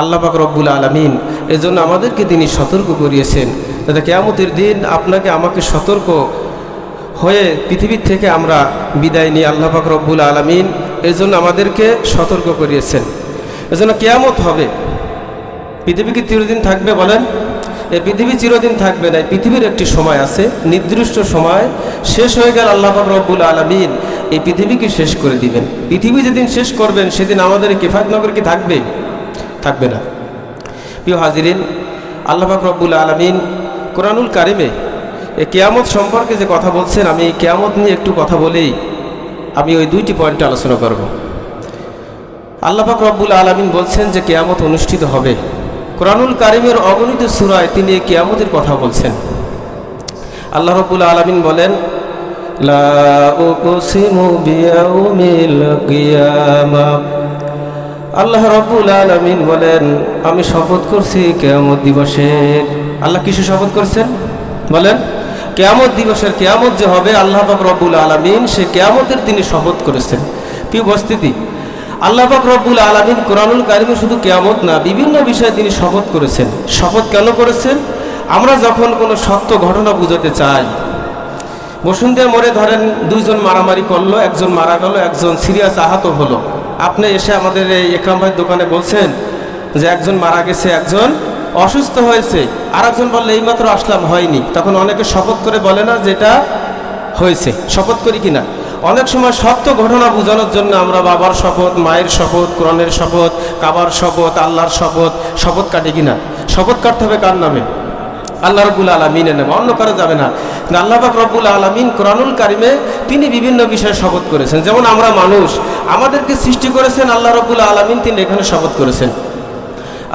আল্লাহ পাক রব্বুল আলামিন এজন্য আমাদেরকে তিনি সতর্ক করিয়েছেন, যাতে কিয়ামতের দিন আপনাকে আমাকে সতর্ক হয়ে পৃথিবীর থেকে আমরা বিদায় নিই। আল্লাহ পাক রব্বুল আলামিন এজন্য আমাদেরকে সতর্ক করিয়েছেন। এজন্য কিয়ামত হবে। পৃথিবী কি চিরদিন থাকবে বলেন? এই পৃথিবী চিরদিন থাকবে না। পৃথিবীর একটি সময় আছে, নির্দিষ্ট সময় শেষ হয়ে গেল আল্লাহ পাক রব্বুল আলামিন এই পৃথিবীকে শেষ করে দিবেন। পৃথিবী যেদিন শেষ করবেন সেদিন আমাদের কিফায়তনগর কি থাকবে? থাকবে না। প্রিয় হাজিরিন, আল্লাহ পাক রব্বুল আলামিন কোরআনুল কারিমে এই কিয়ামত সম্পর্কে যে কথা বলছেন, আমি এই কিয়ামত নিয়ে একটু কথা বলেই আমি ওই দুইটি পয়েন্টে আলোচনা করব। আল্লাহ পাক রব্বুল আলামিন বলছেন যে কিয়ামত অনুষ্ঠিত হবে। কোরআনুল কারিমের অগণিত সূরায় তিনি এই কিয়ামতের কথা বলছেন। আল্লাহ রব্বুল আলামিন বলেন, লা উকসিমু বিয়াউমিল কিয়ামাহ। আল্লাহ রব্বুল আলামিন বলেন, আমি শপথ করছি কিয়ামত দিবসের। আল্লাহ কিসে শপথ করছেন বলেন? কিয়ামত দিবসের, কিয়ামত যে হবে আল্লাহ পাক রব্বুল আলামিন সে কিয়ামতের তিনি শপথ করেছেন। প্রিয় উপস্থিতি, আল্লাহ পাক রব্বুল আলামিন কোরআনুল কারিমে শুধু কিয়ামত না, বিভিন্ন বিষয়ে তিনি শপথ করেছেন। শপথ কেন করেছেন? আমরা যখন কোনো সত্য ঘটনা বুঝাতে চাই, বসুন্ধরা মোড়ে ধরেন দুইজন মারামারি করলো, একজন মারা গেল, একজন সিরিয়াস আহত হলো। আপনি এসে আমাদের এই একরাম ভাইয়ের দোকানে বলছেন যে একজন মারা গেছে, একজন অসুস্থ হয়েছে, আর একজন বললে এইমাত্র আসলাম, হয়নি। তখন অনেকে শপথ করে বলে না যেটা হয়েছে? শপথ করি কিনা? অনেক সময় সত্য ঘটনা বোঝানোর জন্য আমরা বাবার শপথ, মায়ের শপথ, কোরআনের শপথ, কাবার শপথ, আল্লাহর শপথ, শপথ কাটি কিনা? শপথ কাটতে হবে কার নামে? আল্লাহ রব্বুল আলামিনের নামে, অন্য কারো যাবে না। আল্লাহ পাক রব্বুল আলামিন কোরআনুল কারিমে তিনি বিভিন্ন বিষয়ে শপথ করেছেন। যেমন আমরা মানুষ, আমাদেরকে সৃষ্টি করেছেন আল্লাহ রব্বুল আলামিন, তিনি এখানে শপথ করেছেন।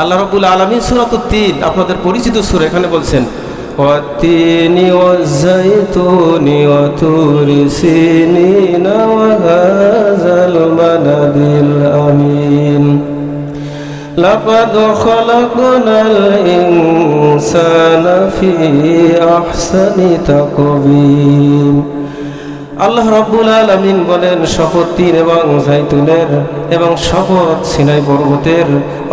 আল্লাহ রব্বুল আলামিন সূরাতুত তিন, আপনাদের পরিচিত সূরা, এখানে বলছেন ওয়াত-তিনি ওয়াজ-যাইতুনি ওয়া তুরি সিনিনা ওয়া হাযাল বালাদিল আমিন লাকাদ খালাকনাল ইনসানা ফি আহসানি তাকওয়িম। আল্লাহ রাব্বুল আলামিন বলেন, শপথ তিন এবং জাইতুনের, এবং শপথ সিনাই পর্বতের,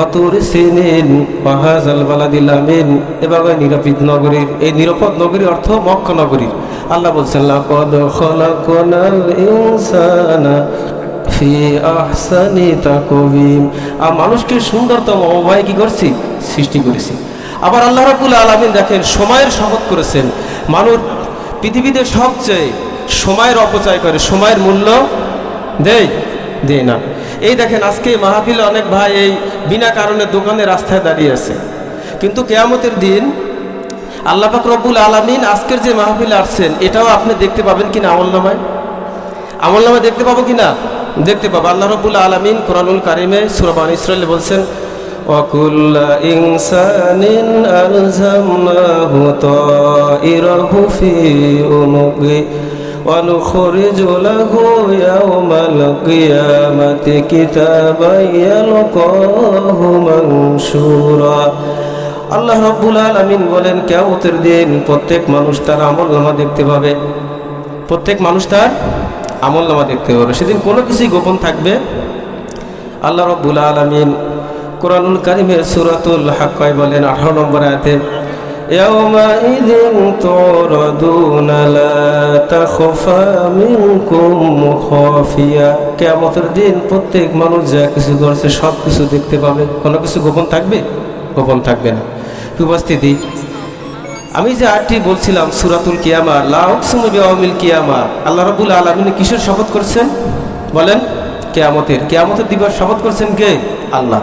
অতুর সিনিন ওয়া হাযাল বালাদিল আমিন, এবং এই নিরাপদ নগরীর। এই নিরাপদ নগরী অর্থ মক্কা নগরী। আল্লাহ বলছেন লাকাদ খালাকনাল ইনসানা ফি আহসানি তাকওয়িম। আর মানুষকে সুন্দরতম উপায়ে কি করছি? সৃষ্টি করেছি। আবার আল্লাহ রাব্বুল আলামিন দেখেন সময়ের শপথ করেছেন। মানুষ পৃথিবীতে সবচেয়ে সময়ের অপচয় করে, সময়ের মূল্য দেয় না। এই দেখেন আজকে মাহফিলে অনেক ভাই এই বিনা কারণে দোকানে রাস্তায় দাঁড়িয়ে আছে, কিন্তু কিয়ামতের দিন আল্লাহ পাক রব্বুল আলামিন আজকের যে মাহফিলে আসছেন এটাও আপনি দেখতে পাবেন কিনা? আমলনামায় দেখতে পাবো কিনা? দেখতে পাবো। আল্লাহ রাব্বুল আলামিন কোরআনুল কারিমে সূরা বানী ইসরাঈলে বলছেন ওয়া কুল্লু ইনসানিন আলজামনাহু তাইরাহু ফি উনুকি ওয়া নুখরিজু লাহু ইয়াওমাল কিয়ামাতি কিতাবান ইয়ালকাহু মানশুরা। আল্লাহ রাব্বুল আলামিন বলেন কিয়ামতের দিন প্রত্যেক মানুষ তার আমলনামা দেখতে পাবে। প্রত্যেক মানুষ তার আমলনামা দেখতে পাবে। সেদিন কোনো কিছুই গোপন থাকবে। আল্লাহ রাব্বুল আলামিন কোরআনুল কারিমে সূরাতুল হাক্কায় বলেন 18 নম্বর আয়াতে ইয়াওমাইযিন তুরাদুনা লা তাখফা মিনকুম খাফিয়া। কিয়ামতের দিন প্রত্যেক মানুষ যা কিছু করছে সব কিছু দেখতে পাবে, কোনো কিছু গোপন থাকবে? গোপন থাকবে না। উপস্থিতি, আমি যে আয়াতটি বলছিলাম সূরাতুল কিয়ামা, লা উকসিমু বিয়াউমিল কিয়ামা, আল্লাহ রাব্বুল আলামিন কিসের শপথ করছেন বলেন? কিয়ামতের দিবস শপথ করছেন কে? আল্লাহ।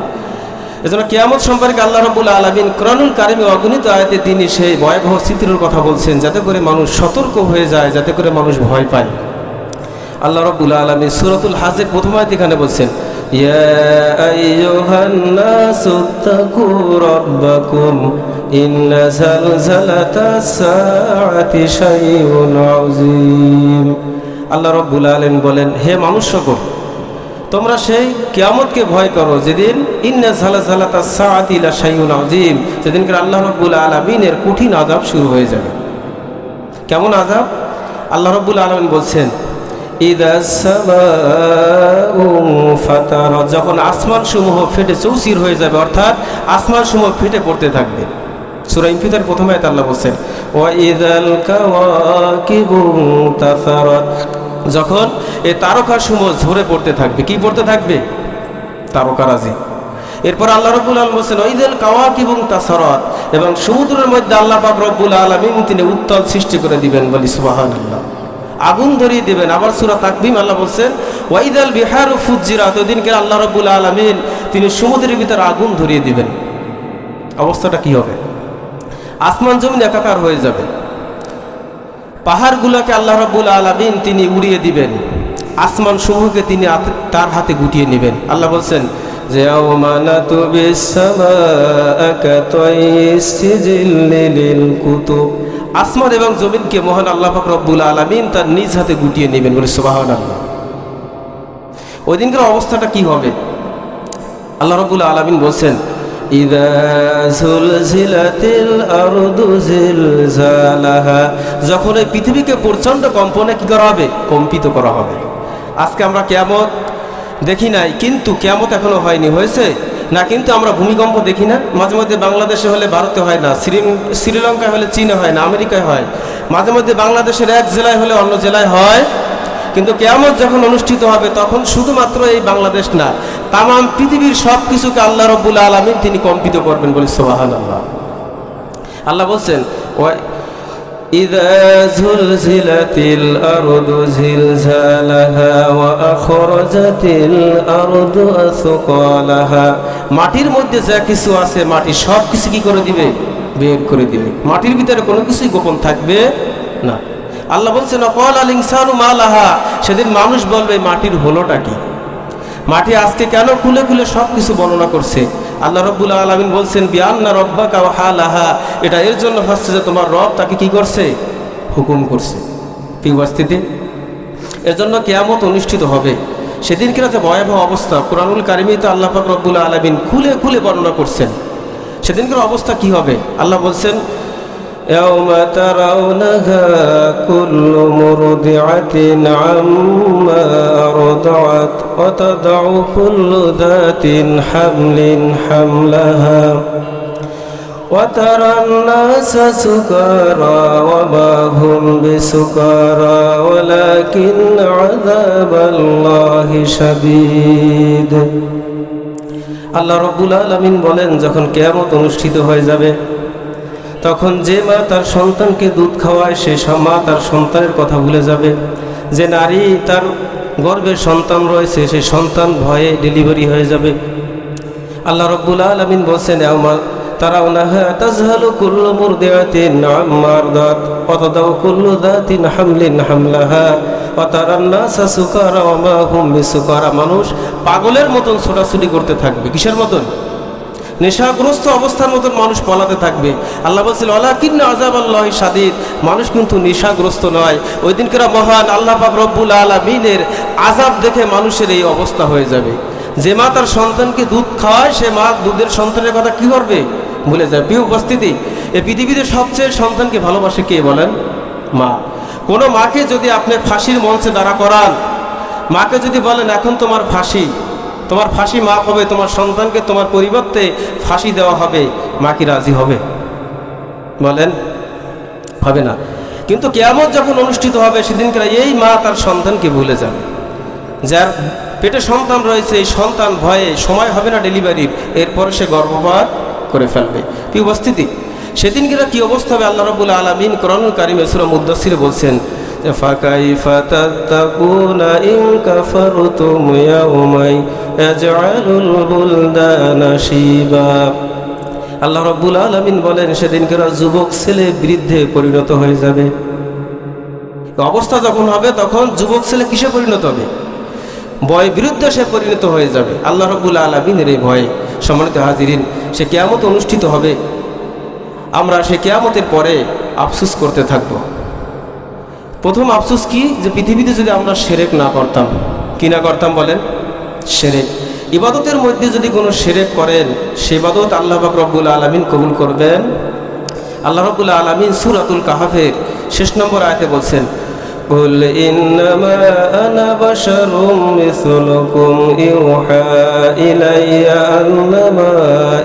এজন্য কিয়ামত সম্পর্কে আল্লাহ রাব্বুল আলামিন কোরআনুল কারিমে অগণিত আয়াতে তিনি সেই ভয়াবহ চিত্রের কথা বলছেন, যাতে করে মানুষ সতর্ক হয়ে যায়, যাতে করে মানুষ ভয় পায়। আল্লাহ রাব্বুল আলামিন সূরাতুল হাজের প্রথম আয়াত এখানে বলছেন ইয়া আইয়ুহান নাসুত্তাকু রাব্বাকুম ইন্না জালজালাতাস সাআতি শাইউন আযীম। আল্লাহ রাব্বুল আলামিন বলেন, হে মানুষ সকল, তোমরা সেই কিয়ামতকে ভয় করো যেদিন ইন্না জালজালাতাস সাআতি লা শাইউন আযীম, যেদিনকে আল্লাহ রাব্বুল আলামিনের কঠিন আযাব শুরু হয়ে যাবে। কেমন আযাব? আল্লাহ রাব্বুল আলামিন বলছেন ইদাস সামাউ ফাতারাত, যখন আসমান সমূহ ফেটে চৌচির হয়ে যাবে, অর্থাৎ আসমান সমূহ ফেটে পড়তে থাকবে। সূরা ইনফিতার প্রথম আয়াতে আল্লাহ বলেন ওয়া ইযাল কাওয়াকিবু তাসারাত, যখন এই তারকা সমূহ ঝরে পড়তে থাকবে। কি পড়তে থাকবে? তারকারাজি। এরপর আল্লাহ রাব্বুল আলামিন বলেন ওয়া ইযাল কাওয়াকিবু তাসারাত, এবং সমুদ্রের মধ্যে আল্লাহ পাক রব্বুল আলামিন তিনি উত্তাল সৃষ্টি করে দিবেন। বলি সুবহানাল্লাহ। আগুন ধরিয়ে দিবেন। আবার সূরা তাকবীর আল্লাহ বলেন ওয়া ইযাল বিহারু ফুজ্জিরাত, ওই দিনকে আল্লাহ রাব্বুল আলামিন তিনি সমুদ্রের ভিতর আগুন ধরিয়ে দিবেন। অবস্থাটা কি হবে? আসমান জমিন একাকার হয়ে যাবে। পাহাড়গুলোকে আল্লাহ রাব্বুল আলামিন তিনি উড়িয়ে দিবেন, আসমান সমূহকে তিনি তার হাতে গুটিয়ে নেবেন। আল্লাহ বলছেন যে ইয়াওমা নাতুবিস সামাআ কাতাইস সিজিল্লি লিল কুতুব, আসমান এবং জমিনকে মহান আল্লাহ পাক রব্বুল আলামিন তার নিজ হাতে গুটিয়ে নেবেন। বলে সুবহানাল্লাহ। ওই দিনকার অবস্থাটা কি হবে? আল্লাহ রাব্বুল আলামিন বলছেন ইযা যুলজিলাতিল আরদু জিলজালাহা, যখন এই পৃথিবীকে প্রচণ্ড কম্পনে কি করা হবে? কম্পিত করা হবে। আজকে আমরা কিয়ামত দেখি নাই, কিন্তু কিয়ামত এখনো হয়নি। হয়েছে না? কিন্তু আমরা ভূমিকম্প দেখি না? মাঝে মধ্যে বাংলাদেশে হলে ভারতে হয় না, শ্রীলঙ্কায় হলে চীনে হয় না, আমেরিকায় হয়। মাঝে মধ্যে বাংলাদেশের এক জেলায় হলে অন্য জেলায় হয়। কিন্তু কিয়ামত যখন অনুষ্ঠিত হবে তখন শুধুমাত্র এই বাংলাদেশ না, তামাম পৃথিবীর সব কিছুকে আল্লাহ রাব্বুল আলামিন তিনি কম্পিত করবেন। বলি সুবহানাল্লাহ। আল্লাহ বলছেন ইযা যুলজিলাতিল আরদু জিলজালাহা ওয়া আখরাজাতিল আরদু আসকালাহা, মাটির মধ্যে যা কিছু আছে মাটি সব কিছু কি করে দিবে? বের করে দিবে। মাটির ভিতরে কোনো কিছুই গোপন থাকবে না। আল্লাহ বলছেন ক্বাল আল ইনসানু মা লাহা, সেদিন মানুষ বলবে মাটির হলোটা কি? মাটি আজকে কেন খুলে খুলে সব কিছু বর্ণনা করছে। আল্লাহ রাব্বুল আলামিন বলছেন বিআন্না রাব্বাকা ওয়া হালাহা, এটা এর জন্য হচ্ছে যে তোমার রব তাকে কি করছে? হুকুম করছে। কি উপস্থিতি? এর জন্য কিয়ামত অনুষ্ঠিত হবে। সেদিনকার যে ভয়াবহ অবস্থা কুরআনুল কারীমে তো আল্লাহ পাক রব্বুল আলামিন খুলে খুলে বর্ণনা করছেন। সেদিনকার অবস্থা কি হবে? আল্লাহ বলছেন ইয়াওমা তারাউনাহা কুল্লু মুরদিআতিন আম্মা আরদাআত ওয়া তাদাউ কুল্লু যাতিন হামলিন হামলাহা ওয়া তারান নাসা সুকারা ওয়া মা হুম বিসুকারা ওয়ালাকিন আযাবাল্লাহি শাদীদ। আল্লাহ রাব্বুল আলামিন বলেন যখন কিয়ামত অনুষ্ঠিত হয়ে যাবে তখন যে মা তার সন্তানকে দুধ খাওয়ায় সে মা তার সন্তানের কথা ভুলে যাবে। যে নারী তার গর্ভে সন্তান রয়েছে সেই সন্তান ভয়ে ডেলিভারি হয়ে যাবে। আল্লাহ রাব্বুল আলামিন বলেন ইয়াওমা তারাউনাহা তাযহালু কুল্লু মুরদিআতিন আম্মা আরদাত ওয়া তাদাউ কুল্লু যাতিন হামলিন হামলাহা ওয়া তারান নাসা সুকারা ওয়া মা হুম বিসুকারা, মানুষ পাগলের মতন ছোটাছুটি করতে থাকবে। কিসের মতন? নেশাগ্রস্ত অবস্থার মতন মানুষ পলাতে থাকবে। আল্লাহ বলছিল ওয়ালাকিন্না আযাবাল্লাহি শাদীদ, মানুষ কিন্তু নেশাগ্রস্ত নয়। ওই দিনকার মহান আল্লাহ পাক রব্বুল আলামিনের আযাব দেখে মানুষের এই অবস্থা হয়ে যাবে। যে মা তার সন্তানকে দুধ খাওয়ায় সে মা দুধের সন্তানের কথা কি করবে? ভুলে যায়। প্রিয় উপস্থিতি, এই পৃথিবীতে সবচেয়ে সন্তানকে ভালোবাসে কে বলেন? মা। কোনো মাকে যদি আপনি ফাঁসির মঞ্চে দাঁড়া করান, মাকে যদি বলেন এখন তোমার ফাঁসি মাফ হবে, তোমার সন্তানকে তোমার পরিবর্তে ফাঁসি দেওয়া হবে, মা কি রাজি হবে? বলেন, হবে না। কিন্তু কিয়ামত যখন অনুষ্ঠিত হবে সেদিনকার এই মা তার সন্তানকে ভুলে যাবে। যার পেটে সন্তান রয়েছে এই সন্তান ভয়ে সময় হবে না ডেলিভারির, এরপরে সে গর্ভপাত করে ফেলবে। কি উপস্থিতি, সেদিনকার কি অবস্থা হবে আল্লাহ রাব্বুল আলামিন কোরআনুল কারীমে সূরা মুদ্দাসসিরে বলছেন ফাকাইফা তাত্তাকুনা ইন কাফারতুম ইয়াওমাই ইয়াজআলুল বুলদানা শিবা। আল্লাহ রাব্বুল আলামিন বলেন সেদিনকার যুবক ছেলে বৃদ্ধে পরিণত হয়ে যাবে। অবস্থা যখন হবে তখন যুবক ছেলে কিসে পরিণত হবে? বয় বিরুদ্ধে সে পরিণত হয়ে যাবে আল্লাহ রাব্বুল আলামিনের এই ভয়ে। সম্মানিত হাজিরিন, সে কিয়ামত অনুষ্ঠিত হবে। আমরা সে কিয়ামতের পরে আফসোস করতে থাকব। প্রথম আফসোস কি? যে পৃথিবীতে যদি আমরা শিরক না করতাম। কি না করতাম বলেন? শিরক। ইবাদতের মধ্যে যদি কোনো শিরক করেন সে ইবাদত আল্লাহ পাক রব্বুল আলামিন কবুল করবেন। আল্লাহ রাব্বুল আলামিন সূরাতুল কাহফের 6 নম্বর আয়াতে বলছেন قل إنما أنا بشر مثلكم يوحى إلي أنما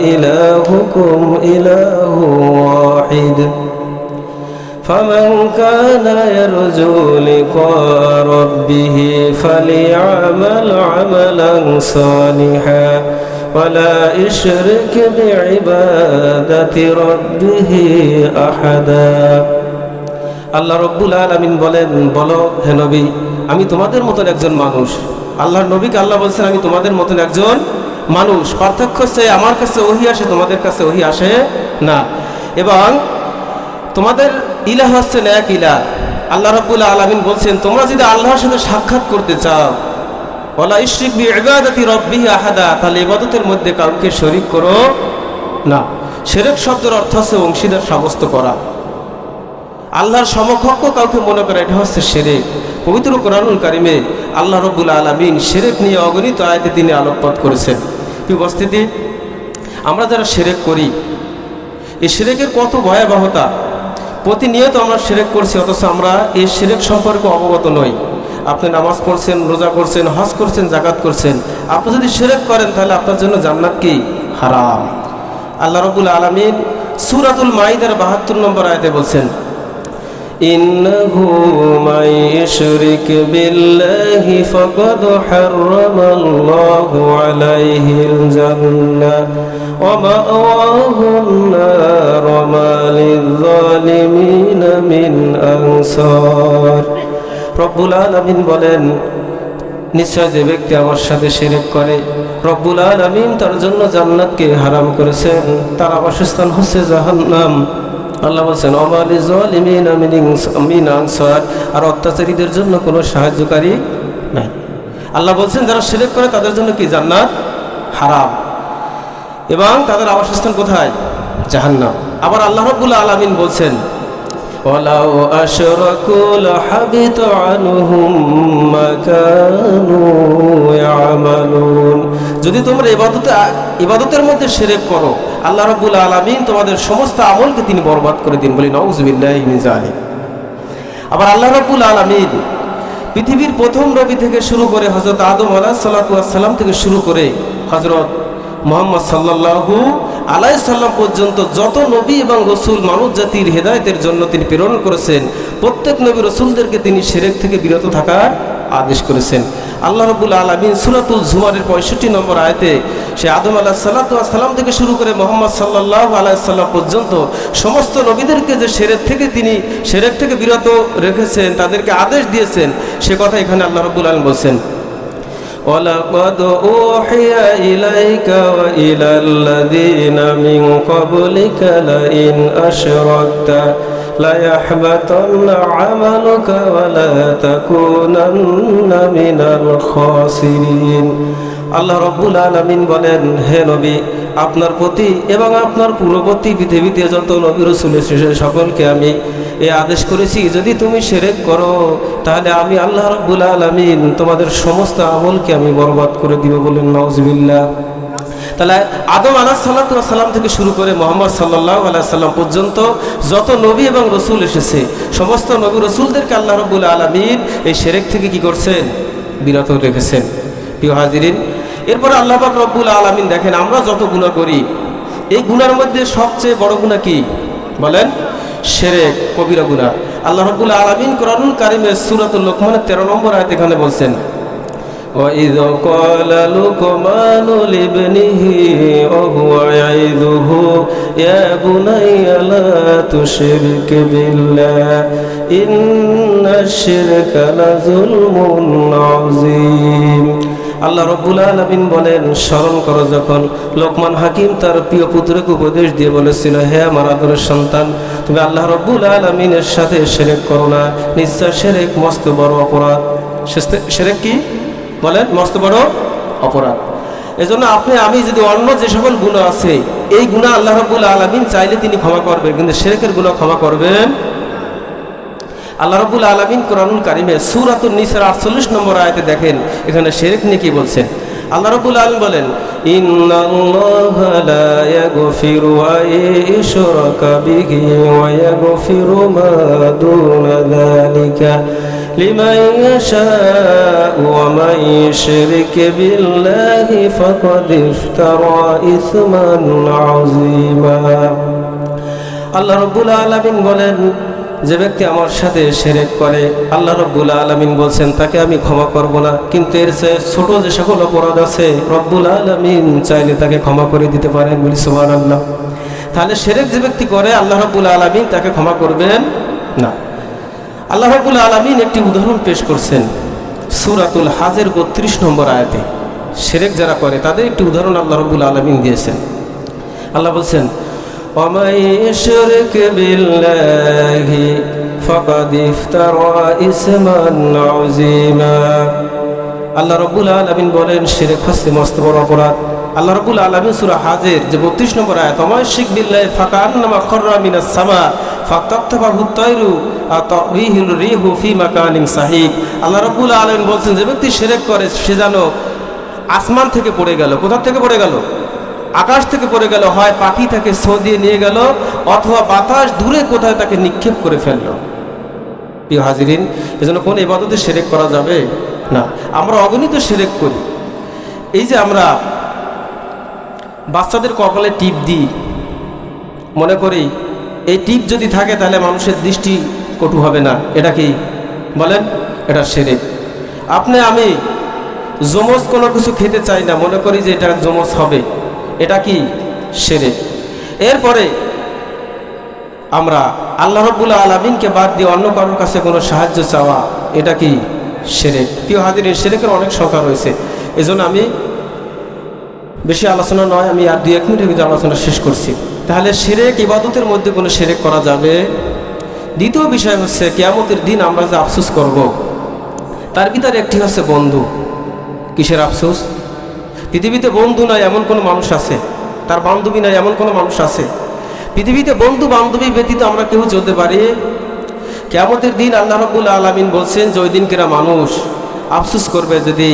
إلهكم إله واحد فمن كان يرجو لقاء ربه فليعمل عملا صالحا ولا يشرك بعبادة ربه أحدا আল্লাহ রব্বুল আলামিন বলেন, বলো হে নবী, আমি তোমাদের মতন একজন মানুষ। আল্লাহর নবীকে আল্লাহ বলছেন আমি তোমাদের মতন একজন মানুষ। পার্থক্য হচ্ছে আমার কাছে ওহী আসে, তোমাদের কাছে ওহী আসে না। এবং তোমাদের ইলাহ হচ্ছেন এক ইলাহ। আল্লাহ রব্বুল আলামিন বলছেন তোমরা যদি আল্লাহর সাথে সাক্ষাৎ করতে চাও, ওয়ালা ইশরিক বিইবাদাতি রাব্বিহি আহাদা, তাহলে ইবাদতের মধ্যে কাউকে শরীক করো না। শিরক শব্দের অর্থ হচ্ছে অংশীদার সাব্যস্ত করা, আল্লাহর সমকক্ষ কাউকে মনে করে, এটা হচ্ছে শিরক। পবিত্র কোরআনুল কারিমে আল্লাহ রব্বুল আলামিন শিরক নিয়ে অগণিত আয়াতে তিনি আলোকপাত করেছেন। কি উপস্থিতি, আমরা যারা শিরক করি, এই শিরকের কত ভয়াবহতা, প্রতিনিয়ত আমরা শিরক করছি, অথচ আমরা এই শিরক সম্পর্কে অবগত নই। আপনি নামাজ পড়ছেন, রোজা করছেন, হজ করছেন, যাকাত করছেন, আপনি যদি শিরক করেন তাহলে আপনার জন্য জান্নাত কি হারাম। আল্লাহ রাব্বুল আলামিন সূরাতুল মাইদার ৭২ নম্বর আয়াতে বলছেন, ইন্নাহু মান ইশরিক বিল্লাহি ফাকাদ হারামাল্লাহু আলাইহিল জান্নাহ ওয়া মাওয়াহুন নার ওয়া মা লিয-যালিমিনা মিন আনসার। রব্বুল আলামিন বলেন, নিশ্চয় যে ব্যক্তি আমার সাথে শিরক করে, রব্বুল আলামিন তার জন্য জান্নাতকে হারাম করেছেন, তার আবাসস্থান হচ্ছে জাহান্নাম। আল্লাহ বলছেন ওয়া মা লিয-যালিমিনা মিন আনসার, আর অত্যাচারীদের জন্য কোনো সাহায্যকারী নাই। আল্লাহ বলছেন যারা শিরক করে তাদের জন্য কি জান্নাত হারাম, এবং তাদের আবাসস্থান কোথায়? জাহান্নাম। আবার আল্লাহ রাব্বুল আলামিন বলছেন ওয়ালাউ আশরাকু লাহাবিতা আনহুম মা কানু ইয়ামালুন, যদি তোমরা ইবাদতের মধ্যে শিরক করো, আল্লাহ রাব্বুল আলামিন তোমাদের সমস্ত আমলকে তিনি বরবাদ করে দিন। বলি নাউযুবিল্লাহি মিন যালিক। আবার আল্লাহ রাব্বুল আলামিন পৃথিবীর প্রথম নবী থেকে শুরু করে হযরত আদম আলাইহিস সালাতু ওয়াস সালাম থেকে শুরু করে হযরত মুহাম্মদ সাল্লাল্লাহু আলাইহি সাল্লাম পর্যন্ত যত নবী এবং রসুল মানব জাতির হেদায়েতের জন্য তিনি প্রেরণ করেছেন, প্রত্যেক নবী রসুলদেরকে তিনি শিরক থেকে বিরত থাকার আদেশ করেছেন। আল্লাহ রাব্বুল আলামিন সূরাতুল জুমারের 65 নম্বর আয়াতে সে আদম আলাইহিস সালাতু ওয়াস সালাম থেকে শুরু করে মুহাম্মদ সাল্লাল্লাহু আলাইহি সাল্লাম পর্যন্ত সমস্ত নবীদেরকে যে শিরক থেকে বিরত রেখেছেন, তাদেরকে আদেশ দিয়েছেন, সে কথা এখানে আল্লাহ রাব্বুল আলামিন বলছেন وَلَقَدْ أُوحِيَ إِلَيْكَ وَإِلَى الَّذِينَ مِنْ قَبْلِكَ لَئِنْ أَشْرَكْتَ لَيَحْبَطَنَّ عَمَلُكَ وَلَتَكُونَنَّ مِنَ الْخَاسِرِينَ। আল্লাহ রাব্বুল আলামিন বলেন, হে নবী, আপনার প্রতি এবং আপনার পূর্ববর্তী পৃথিবীতে যত নবী রাসূল এসেছে সকলকে আমি এই আদেশ করেছি, যদি তুমি শিরক করো তাহলে আমি আল্লাহ রাব্বুল আলামিন তোমাদের সমস্ত আমলকে আমি বরবাদ করে দিব। বলেন নাউযুবিল্লাহ। তাহলে আদম আলাইহিস সালাতু ওয়াস সালাম থেকে শুরু করে মুহাম্মদ সাল্লাল্লাহু আলাইহি সাল্লাম পর্যন্ত যত নবী এবং রসুল এসেছে, সমস্ত নবী রসুলদেরকে আল্লাহ রাব্বুল আলামিন এই শিরক থেকে কি করছেন? বিরত রেখেছেন। প্রিয় হাজিরিন, এরপরে আল্লাহ পাক রব্বুল আলামিন দেখেন আমরা যত গুনাহ করি, এই গুনার মধ্যে সবচেয়ে বড় গুনাহ কি বলেন? শিরক, কবিরা গুনাহ। আল্লাহ রাব্বুল আলামিন কোরআনুল কারীমের সূরাতুল লুকমানের 13 নম্বর আয়াতে এখানে বলছেন وَإِذْ قَالَ لُقْمَانُ لِابْنِهِ وَهُوَ يَعِظُهُ يَا بُنَيَّ لَا تُشْرِكْ بِاللَّهِ إِنَّ الشِّرْكَ لَظُلْمٌ عَظِيمٌ। আল্লাহ রাব্বুল আলামিন বলেন, স্মরণ করো যখন লোকমান হাকিম তার প্রিয় পুত্রকে উপদেশ দিয়ে বলেছিল, হে আমার আদরের সন্তান, তুমি আল্লাহ রাব্বুল আলামিনের সাথে শিরক করো না, নিশ্চয় শিরক মস্ত বড় অপরাধ। শিরক কি বলেন? মস্ত বড় অপরাধ। এজন্য আমি যদি অন্য যে সকল গুনাহ আছে, এই গুনাহ আল্লাহ রাব্বুল আলামিন চাইলে তিনি ক্ষমা করবেন, কিন্তু শিরকের গুনাহ ক্ষমা করবেন। আল্লাহ রাব্বুল আলামিন কোরআনুল কারীমে সূরাতুন নিসার 48 নম্বর আয়াতে দেখেন এখানে শিরক নিয়ে কি বলছেন। আল্লাহ রাব্বুল আলামিন বলেন, ইন্নাল্লাহা লা ইয়াগফিরু আন ইউশরাকা বিহি ওয়া ইয়াগফিরু মা দুনা যালিকা لمن يشاء ومن يشرك بالله فقد افترى إثما عظيما আল্লাহ রাব্বুল আলামিন বলেন, যে ব্যক্তি আমার সাথে শিরক করে আল্লাহ রাব্বুল আলামিন বলছেন তাকে আমি ক্ষমা করব না, কিন্তু এর চেয়ে ছোট যে সকল অপরাধ আছে রব্বুল আলামিন চাইলে তাকে ক্ষমা করে দিতে পারেন। বলি সুবহানাল্লাহ। তাহলে শিরক যে ব্যক্তি করে আল্লাহ রাব্বুল আলামিন তাকে ক্ষমা করবেন না। আল্লাহ রাব্বুল আলামিন একটি উদাহরণ পেশ করছেন সূরাতুল হাজের ৩২ নম্বর আয়াতে। শিরক যারা করে তাদের একটি উদাহরণ আল্লাহ রাব্বুল আলামিন দিয়েছেন। আল্লাহ বলছেন, وَمَن يُشْرِكْ بِاللَّهِ فَقَدِ افْتَرَى إِثْمًا عَظِيمًا। আল্লাহ রাব্বুল আলামিন বলেন শিরক হচ্ছে মস্ত বড় অপরাধ। আল্লাহ রাব্বুল আলামিন সূরা হাজের যে ৩২ নম্বর আয়াত, ওয়া মান ইউশরিক বিল্লাহি ফাকান্নামা খাররা মিনাস সামা ফাতাকতাফাহু তায়রু আও তাহবিহির রিহু ফি মাকানিন সাহিক। আল্লাহ রাব্বুল আলামিন বলছেন, যে ব্যক্তি শিরক করে সে যেন আসমান থেকে পড়ে গেল। কোথা থেকে পড়ে গেল? আকাশ থেকে পড়ে গেল। হয় পাখি তাকে ছো দিয়ে নিয়ে গেল, অথবা বাতাস দূরে কোথায় তাকে নিক্ষেপ করে ফেললো। প্রিয় হাজিরিন, এজন্য কোন ইবাদতে শিরক করা যাবে না। আমরা অগণিত শিরক করি। এই যে আমরা বাচ্চাদের কপালে টিপ দিই, মনে করি এই টিপ যদি থাকে তাহলে মানুষের দৃষ্টি কটু হবে না। এটা কি বলেন? এটা শিরক। আপনি আমি যমজ কোনো কিছু খেতে চাই না, মনে করি যে এটা যমজ হবে, এটা কি শিরক। এরপরে আমরা আল্লাহ রাব্বুল আলামিনকে বাদ দিয়ে অন্য কারোর কাছে কোনো সাহায্য চাওয়া, এটা কি শিরক। প্রিয় হাজিরিন, শিরকের অনেক সংখ্যা রয়েছে। এজন্য আমি বেশি আলোচনা নয়, আমি আর 2-1 মিনিটের ভিতরে আলোচনা শেষ করছি। তাহলে শিরক ইবাদতের মধ্যে কোনো শিরক করা যাবে। দ্বিতীয় বিষয় হচ্ছে কিয়ামতের দিন আমরা যে আফসোস করব, তার ভিতরে একটি হচ্ছে বন্ধু। কিসের আফসোস? পৃথিবীতে বন্ধু নয় এমন কোনো মানুষ আছে? তার বান্ধবী নয় এমন কোনো মানুষ আছে? পৃথিবীতে বন্ধু বান্ধবী ব্যতীত আমরা কেউ চলতে পারি? কিয়ামতের দিন আল্লাহ রাব্বুল আলামিন বলছেন যে ওই দিনকেরা মানুষ আফসোস করবে, যদি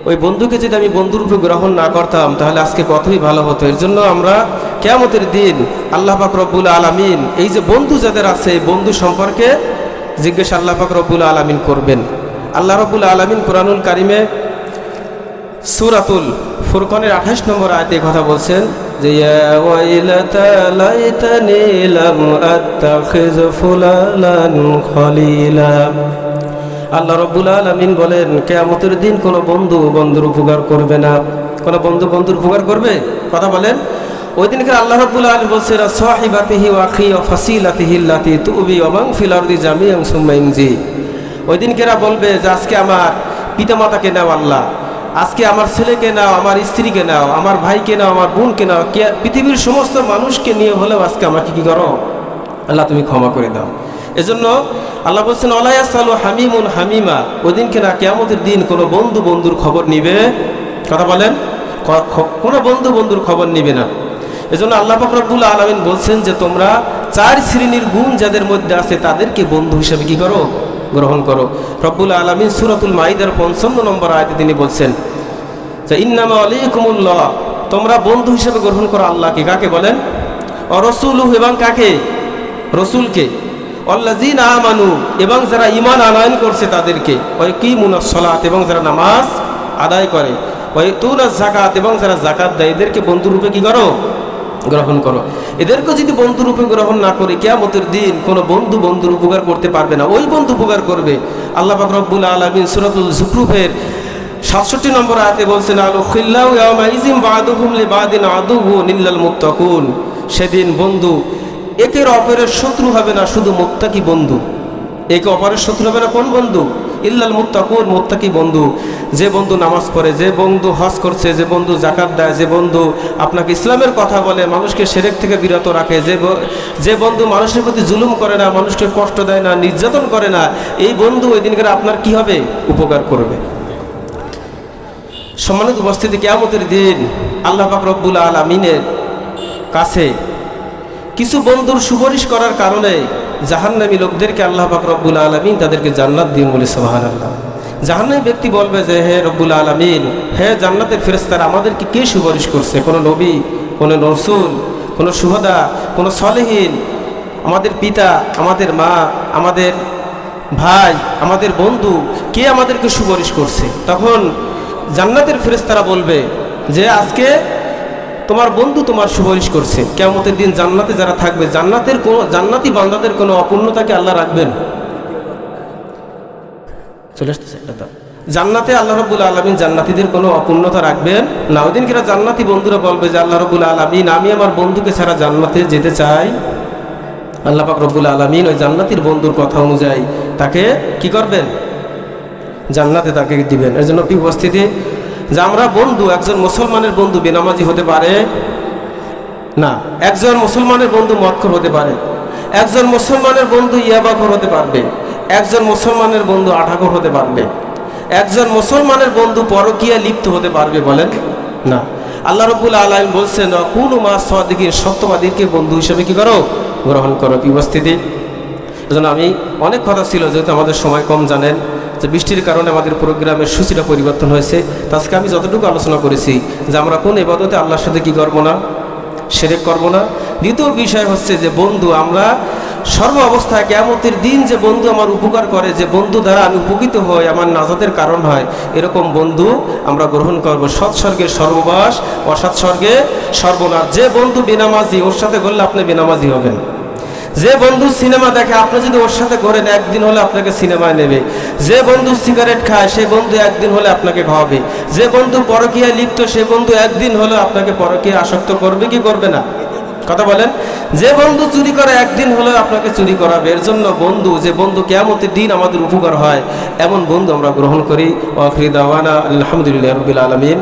ওই বন্ধুকে যদি আমি বন্ধুরূপে গ্রহণ না করতাম তাহলে আজকে কতই ভালো হতো। এর জন্য আমরা কিয়ামতের দিন আল্লাহ পাক রব্বুল আলামিন এই যে বন্ধু যাদের আছে বন্ধু সম্পর্কে জিজ্ঞাসা আল্লাহ পাক রব্বুল আলামিন করবেন। আল্লাহ রাব্বুল আলামিন কুরআনুল কারিমে সূরাতুল ফুরকানের 28 নম্বর আয়াতে কথা বলছেন যে ইয়া ওয়াইলাতা লাইতানি লাম আত্তাখিজ ফুলানান খলিলা। আল্লাহ রাব্বুল আলামিন বলেন কিয়ামতের দিন কোনো বন্ধু বন্ধুর উপকার করবে না। কোনো বন্ধু বন্ধুর উপকার করবে? কথা বলেন। ওই দিনকে আল্লাহ রাব্বুল আলামিন বলছেন সাহিবাতিহি ওয়া আখি ওয়া ফাসিলাতিহি আল্লাতী তুবি ওয়া মান ফিল আরদি জামিআন সুম্মা ইনজি। ওই দিনকেরা বলবে যে আজকে আমার পিতামাতাকে নাও আল্লাহ, আজকে আমার ছেলেকে নাও, আমার স্ত্রীকে নাও, আমার ভাইকে নাও, আমার বোনকে নাও, পৃথিবীর সমস্ত মানুষকে নিয়ে হলেও আজকে আমাকে কি করো আল্লাহ তুমি ক্ষমা করে দাও। এজন্য আল্লাহ বলছেন ওয়ালা ইয়াসালু হামিমুন হামিমা। ওই দিনকে না কিয়ামতের দিন কোনো বন্ধু বন্ধুর খবর নিবে? কথা বলেন। কোনো বন্ধু বন্ধুর খবর নিবে না। এজন্য আল্লাহ পাক রব্বুল আলামিন বলছেন যে তোমরা 4 শ্রেণীর গুণ যাদের মধ্যে আছে তাদেরকে বন্ধু হিসেবে কি করো? গ্রহণ করো। রব্বুল আলামিন সূরাতুল মাইদার 55 নম্বর আয়াতে তিনি বলছেন যে ইন্নামা আলাইকুমুল্লাহ, তোমরা বন্ধু হিসেবে গ্রহণ করো আল্লাহকে। কাকে বলেন? ও রাসূলুহু, এবং কাকে? রাসূলকে। আল্লাযীনা আমানু, এবং যারা ঈমান আনয়ন করছে তাদেরকে। ওয়া ইয়াকিমুনাস সালাত, এবং যারা নামাজ আদায় করে। ওয়া ইউতুনাজ যাকাত, এবং যারা যাকাত দেয়। এদেরকে বন্ধুরূপে কি করো? গ্রহণ করো। এদেরকে যদি বন্ধুরূপে গ্রহণ না করে কিয়ামতের দিন কোনো বন্ধু বন্ধুর উপকার করতে পারবে না। ওই বন্ধু উপকার করবে। আল্লাহ পাক রব্বুল আলামিন সূরাতুল যুখরুফের 67 নম্বর আয়াতে বলছেন আল-খিল্লাউ ইয়াওমা ইযিন বা'দুহুম লিবা'দিন আদুউন ইল্লাল মুত্তাকুন। সেদিন বন্ধু একের অপরের শত্রু হবে না, শুধু মুত্তাকি বন্ধু। একে অপরের শত্রু হবে না কোন বন্ধু? ইল্লাল মুত্তাকুন, মুত্তাকি বন্ধু। যে বন্ধু নামাজ পড়ে, যে বন্ধু হজ করছে, যে বন্ধু যাকাত দেয়, যে বন্ধু আপনাকে ইসলামের কথা বলে, মানুষকে শিরক থেকে বিরত রাখে, যে বন্ধু মানুষের প্রতি জুলুম করে না, মানুষকে কষ্ট দেয় না, নির্যাতন করে না, এই বন্ধু ওই দিনকার আপনার কি হবে? উপকার করবে। সম্মানিত উপস্থিতি, কিয়ামতের দিন আল্লাহ পাক রব্বুল আলামিনের কাছে কিছু বন্ধুর সুপারিশ করার কারণে জাহান্নামী লোকদেরকে আল্লাহ পাক রব্বুল আলামিন তাদেরকে জান্নাত দিন বলে সুবহানাল্লাহ। জাহান্নামী ব্যক্তি বলবে যে হে রব্বুল আলামিন, হে জান্নাতের ফেরেশতারা, আমাদেরকে কে সুপারিশ করছে? কোনো নবী, কোনো রাসূল, কোনো শুহাদা, কোনো সালেহীন, আমাদের পিতা, আমাদের মা, আমাদের ভাই আমাদের বন্ধু কে আমাদেরকে সুপারিশ করছে, তখন জান্নাতের ফেরেশতারা বলবে যে আজকে তোমার বন্ধু তোমার সুপারিশ করছে। কিয়ামতের দিন জান্নাতে যারা থাকবে, জান্নাতি বান্দাদের কোনো অপূর্ণতাকে আল্লাহ রাখবেন? চলে আসতেছে এটা। জান্নাতে আল্লাহ রাব্বুল আলামিন জান্নাতীদের কোনো অপূর্ণতা রাখবেন না। ওই দিন কিরা জান্নাতি বন্ধুরা বলবে যে আল্লাহ রাব্বুল আলামিন, আমি আমার বন্ধুকে ছাড়া জান্নাতে যেতে চাই। আল্লাহ পাক রব্বুল আলামিন ওই জান্নাতীর বন্ধুর কথা অনুযায়ী তাকে কি করবেন? জান্নাতে তাকে দিবেন। এর জন্য কি উপস্থিতি, যে আমরা বন্ধু, একজন মুসলমানের বন্ধু বেনামাজি হতে পারে না, একজন মুসলমানের বন্ধু মদখোর হতে পারে, একজন মুসলমানের বন্ধু ইয়াবাখোর হতে পারবে, একজন মুসলমানের বন্ধু আঠাখোর হতে পারবে, একজন মুসলমানের বন্ধু পরকীয়া লিপ্ত হতে পারবে? বলেন না। আল্লাহ রাব্বুল আলামিন বলছেন কুনু মা সাদিকিন, সত্যবাদীকে বন্ধু হিসেবে কি করো? গ্রহণ করো। কি উপস্থিতি, এজন্য আমি অনেক কথা ছিল, যেহেতু আমাদের সময় কম, জানেন যে বৃষ্টির কারণে আমাদের প্রোগ্রামের সূচিটা পরিবর্তন হয়েছে। তো আজকে আমি যতটুকু আলোচনা করেছি যে আমরা কোন ইবাদতে আল্লাহর সাথে কি করবো না, শিরক করবো না। দ্বিতীয় বিষয় হচ্ছে যে বন্ধু, আমরা সর্ব অবস্থায় কিয়ামতের দিন যে বন্ধু আমার উপকার করে, যে বন্ধু দ্বারা আমি উপকৃত হই, আমার নাজাতের কারণ হয়, এরকম বন্ধু আমরা গ্রহণ করব। সৎস্বর্গে সর্ববাস, অসৎস্বর্গে সর্বনাশ। যে বন্ধু বেনামাজি, ওর সাথে ঘুরলে আপনি বেনামাজি হবেন। যে বন্ধু সিনেমা দেখে, আপনি যদি ওর সাথে ঘোরেন, একদিন হলে আপনাকে সিনেমায় নেবে। যে বন্ধু সিগারেট খায়, সে বন্ধু একদিন হলে আপনাকে খাওয়াবে। যে বন্ধু পরকীয়ায় লিপ্ত, সে বন্ধু একদিন হলে আপনাকে পরকীয়ায় আসক্ত করবে কি করবে না? কথা বলেন। যে বন্ধু চুরি করে, একদিন হলেও আপনাকে চুরি করাবে। এর জন্য বন্ধু, যে বন্ধু কিয়ামতের দিন আমাদের উপকার হয়, এমন বন্ধু আমরা গ্রহণ করি। ওয়া আখিরু দাওয়ানা আলহামদুলিল্লাহি রাব্বিল আলামিন।